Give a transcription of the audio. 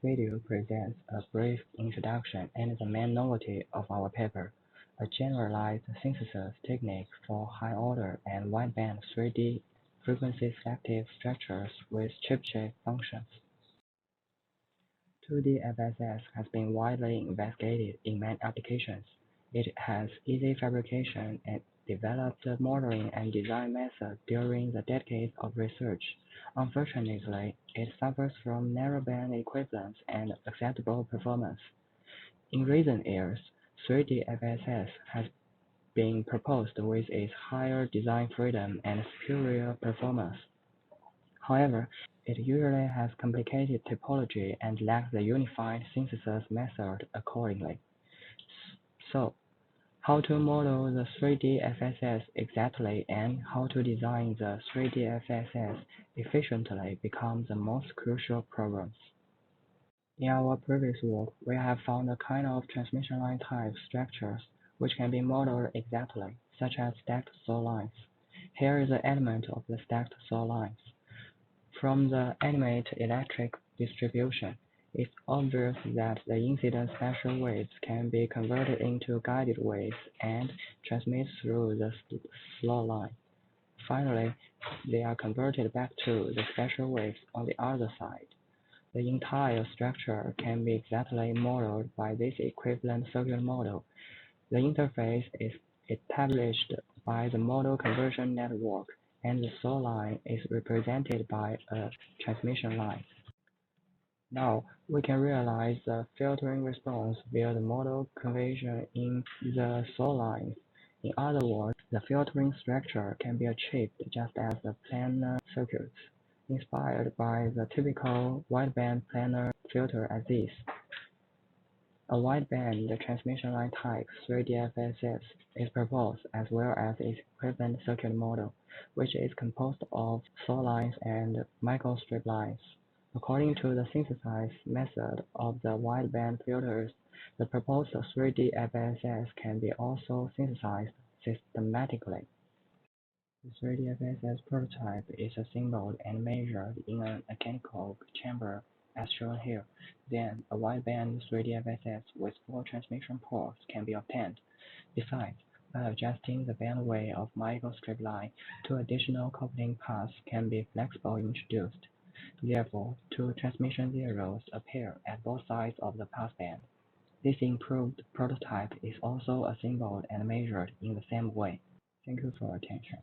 video presents a brief introduction and the main novelty of our paper, a generalized synthesis technique for high-order and wideband 3D frequency-selective structures with Chebyshev functions. 2D FSS has been widely investigated in many applications. It has easy fabrication and developed modeling and design methods during the decades of research. Unfortunately, it suffers from narrowband equivalence and acceptable performance. In recent years, 3D FSS has been proposed with its higher design freedom and superior performance. However, it usually has complicated topology and lacks a unified synthesis method accordingly. So, how to model the 3D FSS exactly and how to design the 3D FSS efficiently become the most crucial problems. In our previous work, we have found a kind of transmission line type structures which can be modeled exactly, such as stacked slotlines. Here is an element of the stacked slotlines. From the animate electric distribution, it's obvious that the incident spatial waves can be converted into guided waves and transmit through the slot line. Finally, they are converted back to the spatial waves on the other side. The entire structure can be exactly modeled by this equivalent circuit model. The interface is established by the model conversion network, and the slot line is represented by a transmission line. Now, we can realize the filtering response via the model conversion in the slot lines. In other words, the filtering structure can be achieved just as the planar circuits, inspired by the typical wideband planar filter as this. A wideband transmission line type 3D FSS is proposed as well as its equivalent circuit model, which is composed of slot lines and microstrip lines. According to the synthesis method of the wideband filters, the proposed 3D FSS can be also synthesized systematically. The 3D FSS prototype is assembled and measured in a mechanical chamber as shown here. Then, a wideband 3D FSS with 4 transmission ports can be obtained. Besides, by adjusting the bandwidth of microstrip line, 2 additional coupling paths can be flexibly introduced. Therefore, 2 transmission zeros appear at both sides of the passband. This improved prototype is also assembled and measured in the same way. Thank you for your attention.